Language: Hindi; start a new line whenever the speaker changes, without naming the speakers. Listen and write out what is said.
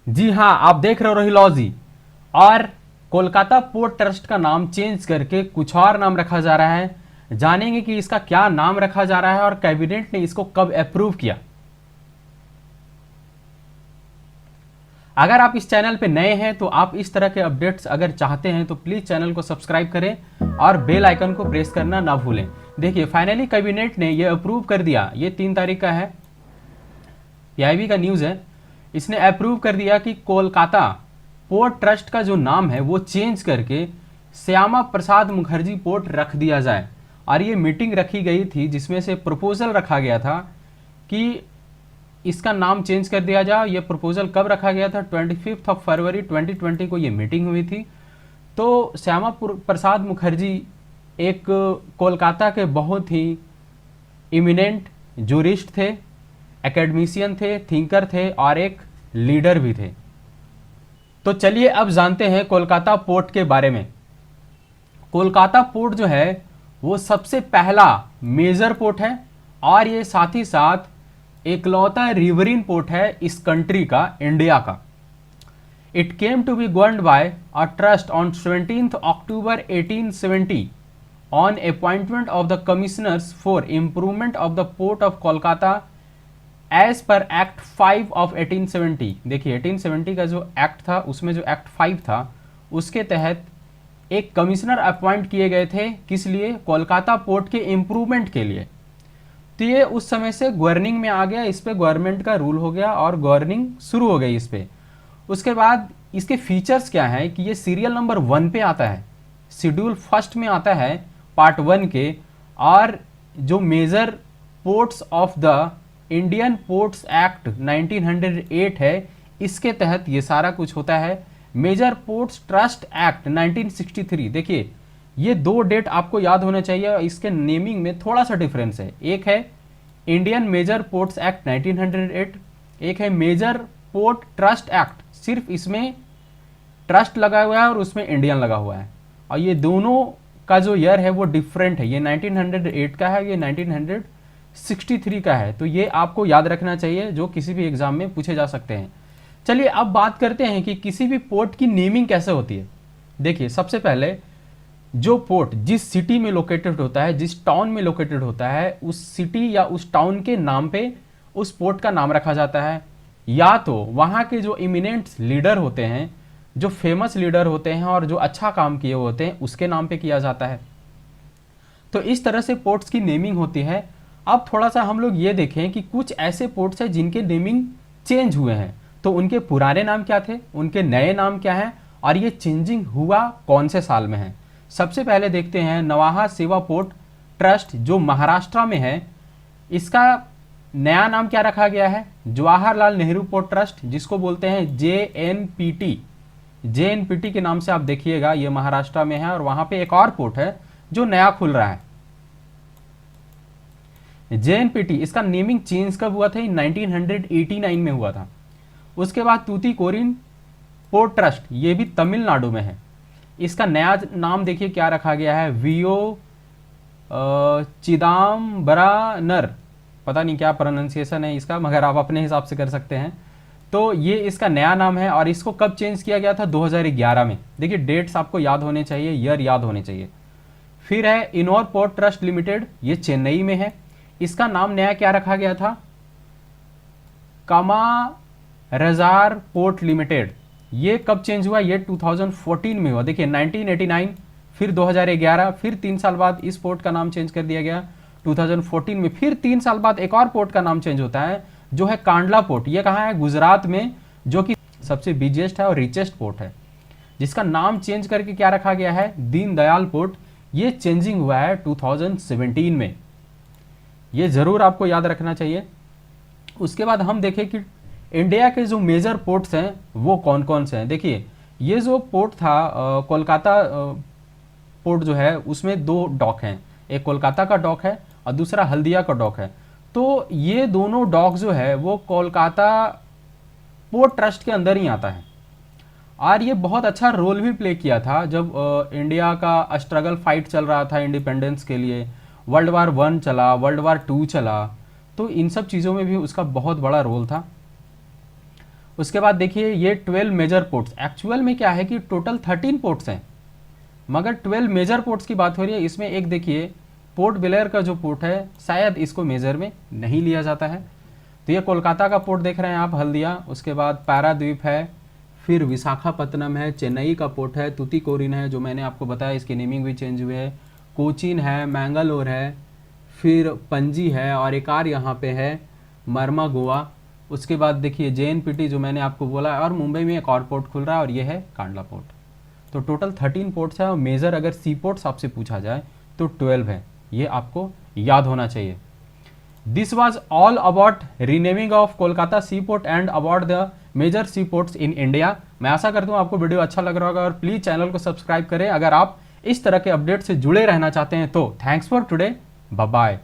जी हाँ, आप देख रहे हो रोहिलॉजी। और कोलकाता पोर्ट ट्रस्ट का नाम चेंज करके कुछ और नाम रखा जा रहा है। जानेंगे कि इसका क्या नाम रखा जा रहा है और कैबिनेट ने इसको कब अप्रूव किया। अगर आप इस चैनल पे नए हैं तो आप इस तरह के अपडेट्स अगर चाहते हैं तो प्लीज चैनल को सब्सक्राइब करें और बेल आइकन को प्रेस करना ना भूलें। देखिए, फाइनली कैबिनेट ने यह अप्रूव कर दिया। ये 3 तारीख का है, पीआईबी का न्यूज़ है। इसने अप्रूव कर दिया कि कोलकाता पोर्ट ट्रस्ट का जो नाम है वो चेंज करके श्यामा प्रसाद मुखर्जी पोर्ट रख दिया जाए। और ये मीटिंग रखी गई थी जिसमें से प्रपोजल रखा गया था कि इसका नाम चेंज कर दिया जाए। ये प्रपोजल कब रखा गया था? 25 फरवरी 2020 को ये मीटिंग हुई थी। तो श्यामा प्रसाद मुखर्जी एक कोलकाता के बहुत ही इमिनेंट जूरिस्ट थे, एकेडमिशियन थे, थिंकर थे और एक लीडर भी थे। तो चलिए अब जानते हैं कोलकाता पोर्ट के बारे में। कोलकाता पोर्ट जो है वो सबसे पहला मेजर पोर्ट है और ये साथ ही साथ एकलौता रिवरिन पोर्ट है इस कंट्री का, इंडिया का। It came to be governed by a trust on 17 October 1870 on appointment of the commissioners for improvement of the port of Kolkata as per act 5 of 1870। देखिए, 1870 का जो एक्ट था उसमें जो एक्ट 5 था उसके तहत एक कमिश्नर अपॉइंट किए गए थे। किस लिए? कोलकाता पोर्ट के इम्प्रूवमेंट के लिए। तो ये उस समय से गवर्निंग में आ गया, इस पे गवर्नमेंट का रूल हो गया और गवर्निंग शुरू हो गई इस पे। उसके बाद इसके फीचर्स क्या है कि ये सीरियल नंबर 1 पे आता है, शेड्यूल फर्स्ट में आता है पार्ट 1 के। और जो major ports of the Indian ports act 1908 है, इसके तहत ये सारा कुछ होता है। Major ports trust act 1963। देखिए, ये 2 डेट आपको याद होना चाहिए। इसके नेमिंग में थोड़ा सा डिफरेंस है। एक है इंडियन मेजर पोर्ट्स एक्ट 1908, एक है मेजर पोर्ट ट्रस्ट एक्ट। सिर्फ इसमें ट्रस्ट लगा हुआ है और उसमें इंडियन लगा हुआ है। और ये दोनों का जो ईयर है वो डिफरेंट है। ये 1908 का है, ये 1963 का है। तो ये आपको याद रखना चाहिए, जो किसी भी एग्जाम में पूछे जा सकते हैं। चलिए अब बात करते हैं कि किसी भी पोर्ट की नेमिंग कैसे होती है। देखिए, सबसे पहले जो पोर्ट जिस सिटी में लोकेटेड होता है, जिस टाउन में लोकेटेड होता है, उस सिटी या उस टाउन के नाम पे उस पोर्ट का नाम रखा जाता है। या तो वहाँ के जो इमिनेंट लीडर होते हैं, जो फेमस लीडर होते हैं और जो अच्छा काम किए होते हैं, उसके नाम पे किया जाता है। तो इस तरह से पोर्ट्स की नेमिंग होती है। अब थोड़ा सा हम लोग ये देखें कि कुछ ऐसे पोर्ट्स हैं जिनके नेमिंग चेंज हुए हैं। तो उनके पुराने नाम क्या थे, उनके नए नाम क्या हैं और ये चेंजिंग हुआ कौन से साल में है। सबसे पहले देखते हैं नवाहा सेवा पोर्ट ट्रस्ट, जो महाराष्ट्र में है। इसका नया नाम क्या रखा गया है? जवाहरलाल नेहरू पोर्ट ट्रस्ट, जिसको बोलते हैं जेएनपीटी। जेएनपीटी के नाम से आप देखिएगा, ये महाराष्ट्र में है। और वहां पे एक और पोर्ट है जो नया खुल रहा है, जेएनपीटी। इसका नेमिंग चेंज कब हुआ था? 1989 में हुआ था। उसके बाद तूतीकोरिन पोर्ट ट्रस्ट, ये भी तमिलनाडु में है। इसका नया नाम देखिए क्या रखा गया है, वीओ चिदम्बरनर। पता नहीं क्या प्रोनाउंसिएशन है इसका, मगर आप अपने हिसाब से कर सकते हैं। तो ये इसका नया नाम है। और इसको कब चेंज किया गया था? 2011 में। देखिए, डेट्स आपको याद होने चाहिए, ईयर याद होने चाहिए। फिर है इनोर पोर्ट ट्रस्ट लिमिटेड, ये चेन्नई में है। इसका नाम नया क्या रखा गया था? कामारजार पोर्ट लिमिटेड। ये कब चेंज हुआ? ये 2014 में हुआ। देखिए, 1989, फिर 2011, फिर 3 साल बाद इस पोर्ट का नाम चेंज कर दिया गया 2014 में। फिर 3 साल बाद एक और पोर्ट का नाम चेंज होता है, जो है कांडला पोर्ट। ये कहाँ है? गुजरात में, जो कि सबसे बिजेस्ट है और रिचेस्ट पोर्ट है, जिसका नाम चेंज करके क्या रखा गया है? दीनदयाल पोर्ट। ये चेंजिंग हुआ है 2017 में। ये जरूर आपको याद रखना चाहिए। उसके बाद हम देखें कि इंडिया के जो मेजर पोर्ट्स हैं वो कौन कौन से हैं। देखिए, ये जो पोर्ट था कोलकाता पोर्ट जो है, उसमें 2 डॉक हैं। एक कोलकाता का डॉक है और दूसरा हल्दिया का डॉक है। तो ये दोनों डॉक जो है वो कोलकाता पोर्ट ट्रस्ट के अंदर ही आता है। और ये बहुत अच्छा रोल भी प्ले किया था जब इंडिया का स्ट्रगल फाइट चल रहा था इंडिपेंडेंस के लिए। वर्ल्ड वार 1 चला, वर्ल्ड वार 2 चला, तो इन सब चीज़ों में भी उसका बहुत बड़ा रोल था। उसके बाद देखिए ये 12 मेजर पोर्ट्स, एक्चुअल में क्या है कि टोटल 13 पोर्ट्स हैं, मगर 12 मेजर पोर्ट्स की बात हो रही है। इसमें एक देखिए पोर्ट ब्लेयर का जो पोर्ट है शायद इसको मेजर में नहीं लिया जाता है। तो ये कोलकाता का पोर्ट देख रहे हैं आप, हल्दिया, उसके बाद पाराद्वीप है, फिर विशाखापत्तनम है, चेन्नई का पोर्ट है, तूतीकोरिन है जो मैंने आपको बताया, इसकी नेमिंग भी चेंज हुए है, कोचीन है, मैंगलोर है, फिर पणजी है, और एक और यहाँ पे है मरमा गोवा। उसके बाद देखिए JNPT जो मैंने आपको बोला, और मुंबई में एक और पोर्ट खुल रहा है और ये है कांडला पोर्ट। तो टोटल 13 पोर्ट्स है, और मेजर अगर सी पोर्ट्स आपसे पूछा जाए तो 12 है, ये आपको याद होना चाहिए। This was all about renaming of Kolkata sea port and about the major sea ports in India. मैं आशा करता हूँ आपको वीडियो अच्छा लग रहा होगा, और प्लीज चैनल को सब्सक्राइब करें अगर आप इस तरह के अपडेट से जुड़े रहना चाहते हैं तो। Thanks for today, bye bye.